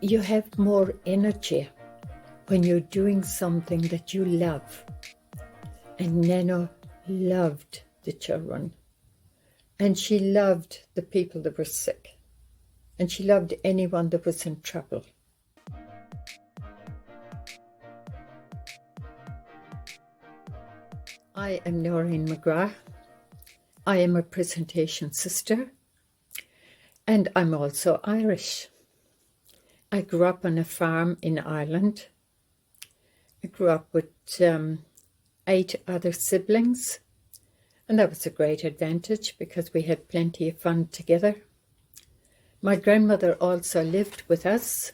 You have more energy when you're doing something that you love. And Nano loved the children. And she loved the people that were sick. And she loved anyone that was in trouble. I am Noreen McGrath. I am a presentation sister. And I'm also Irish. I grew up on a farm in Ireland. I grew up with 8 other siblings, and that was a great advantage because we had plenty of fun together. My grandmother also lived with us,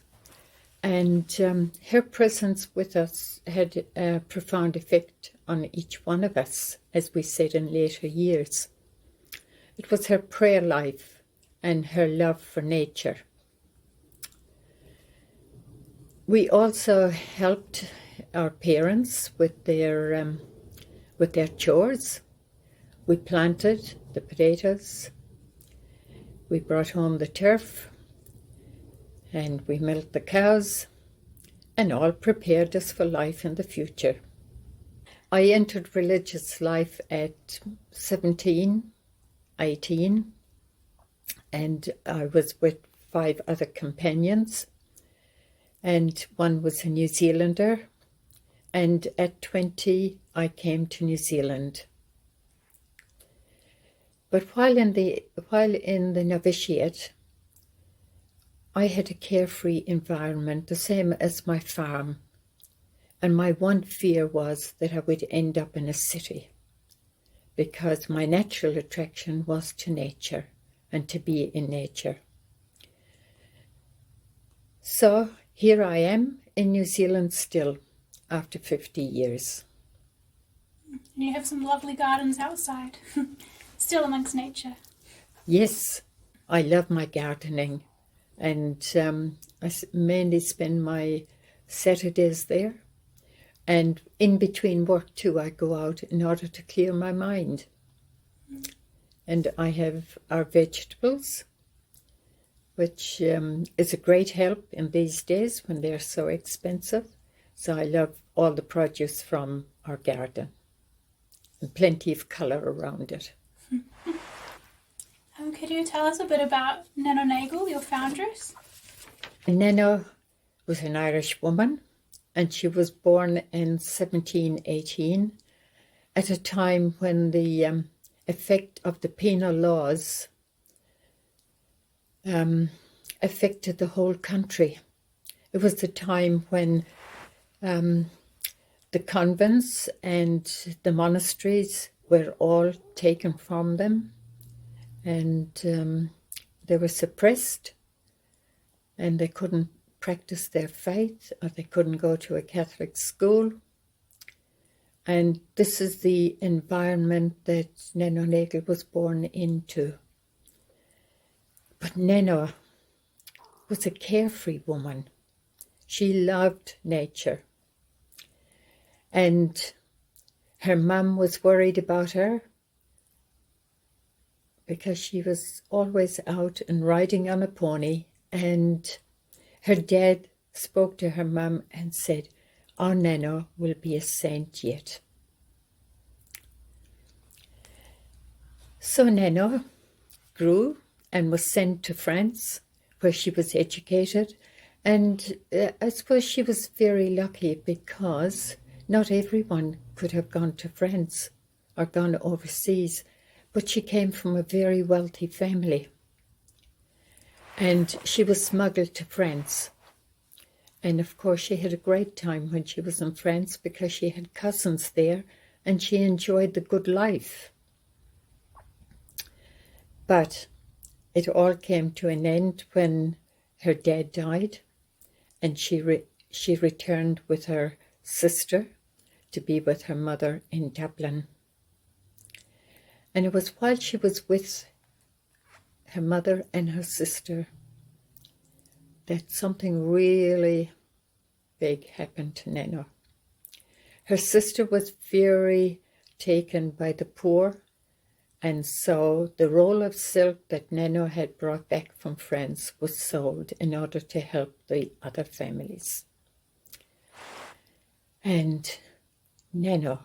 and her presence with us had a profound effect on each one of us, as we said in later years. It was her prayer life and her love for nature. We also helped our parents with their chores. We planted the potatoes, we brought home the turf, and we milked the cows, and all prepared us for life in the future. I entered religious life at 17, 18, and I was with 5 other companions. And one was a New Zealander, and at 20 I came to New Zealand. But while in the novitiate, I had a carefree environment, the same as my farm, and my one fear was that I would end up in a city, because my natural attraction was to nature and to be in nature. So here I am in New Zealand still, after 50 years. And you have some lovely gardens outside, still amongst nature. Yes, I love my gardening, and I mainly spend my Saturdays there. And in between work too, I go out in order to clear my mind. And I have our vegetables, which is a great help in these days when they're so expensive. So I love all the produce from our garden, and plenty of colour around it. Could you tell us a bit about Nano Nagle, your foundress? Nano was an Irish woman, and she was born in 1718 at a time when the effect of the penal laws affected the whole country. It was the time when the convents and the monasteries were all taken from them, and they were suppressed, and they couldn't practice their faith, or they couldn't go to a Catholic school. And this is the environment that Nano Nagle was born into. But Nano was a carefree woman. She loved nature. And her mum was worried about her because she was always out and riding on a pony, and her dad spoke to her mum and said, "Our Nano will be a saint yet." So Nano grew and was sent to France, where she was educated. And I suppose she was very lucky, because not everyone could have gone to France or gone overseas, but she came from a very wealthy family. And she was smuggled to France. And of course she had a great time when she was in France, because she had cousins there and she enjoyed the good life. But it all came to an end when her dad died, and she returned with her sister to be with her mother in Dublin. And it was while she was with her mother and her sister that something really big happened to Nano. Her sister was very taken by the poor And so the roll of silk that Nano had brought back from France was sold in order to help the other families. And Nano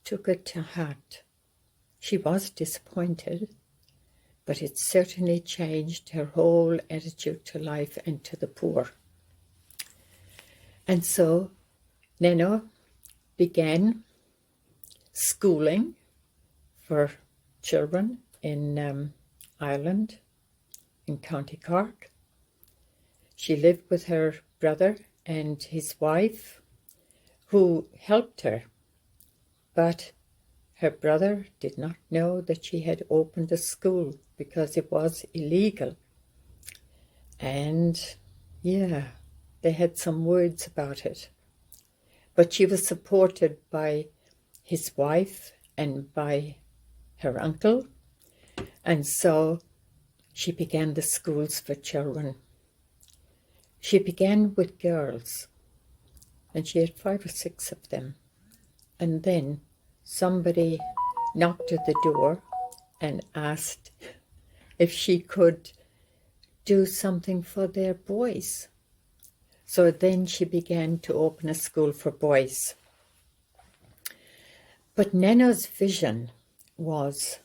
took it to heart. She was disappointed, but it certainly changed her whole attitude to life and to the poor. And so Nano began schooling for children in Ireland, in County Cork. She lived with her brother and his wife, who helped her, but her brother did not know that she had opened a school because it was illegal. And yeah, they had some words about it. But she was supported by his wife and by her uncle, and so she began the schools for children. She began with girls, and she had 5 or 6 of them. And then somebody knocked at the door and asked if she could do something for their boys. So then she began to open a school for boys. But Nano's vision was,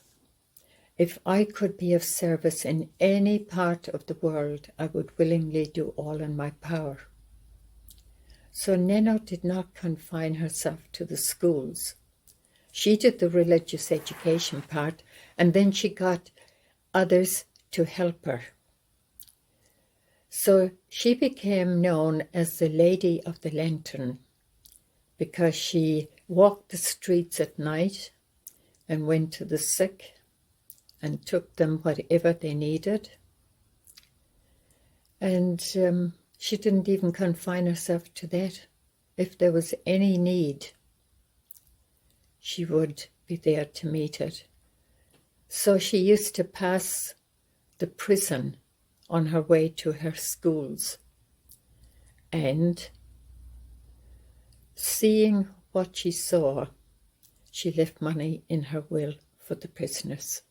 if I could be of service in any part of the world, I would willingly do all in my power. So Nano did not confine herself to the schools. She did the religious education part, and then she got others to help her. So she became known as the Lady of the Lantern because she walked the streets at night and went to the sick and took them whatever they needed. And she didn't even confine herself to that. If there was any need, she would be there to meet it. So she used to pass the prison on her way to her schools, and seeing what she saw, she left money in her will for the prisoners.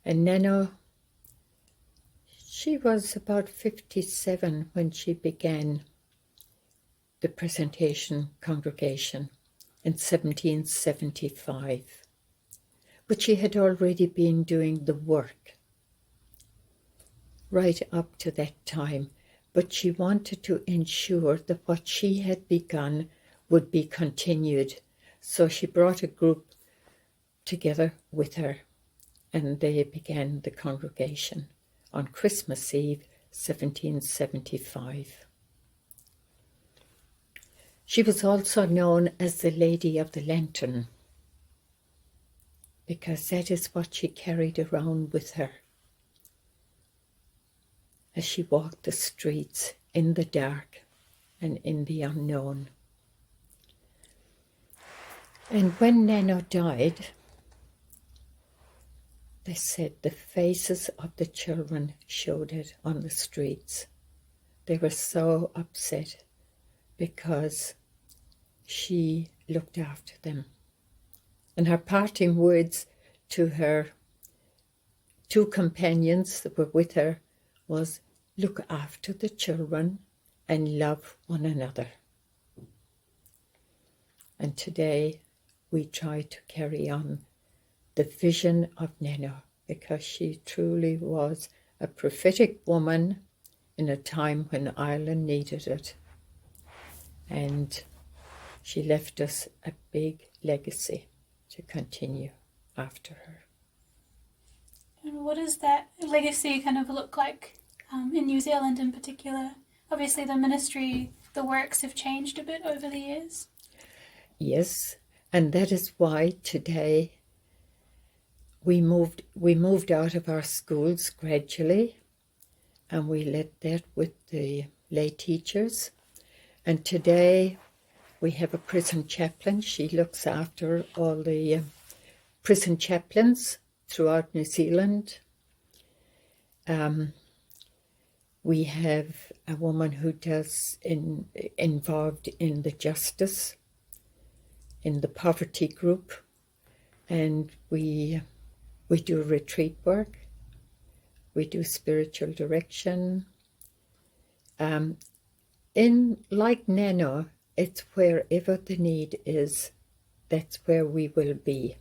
And Nano, she was about 57 when she began the Presentation congregation in 1775. But she had already been doing the work right up to that time. But she wanted to ensure that what she had begun would be continued. So she brought a group together with her, and they began the congregation on Christmas Eve, 1775. She was also known as the Lady of the Lantern, because that is what she carried around with her as she walked the streets in the dark and in the unknown. And when Nano died, they said the faces of the children showed it on the streets. They were so upset because she looked after them. And her parting words to her 2 companions that were with her was, look after the children and love one another. And today we try to carry on the vision of Nano, because she truly was a prophetic woman in a time when Ireland needed it. And she left us a big legacy to continue after her. And what does that legacy kind of look like in New Zealand in particular? Obviously the ministry, the works have changed a bit over the years. Yes, and that is why today we moved out of our schools gradually, and we led that with the lay teachers. And today we have a prison chaplain. She looks after all the prison chaplains throughout New Zealand. We have a woman who does involved in the justice in the poverty group, and we do retreat work, we do spiritual direction. In like Nano, it's wherever the need is, that's where we will be.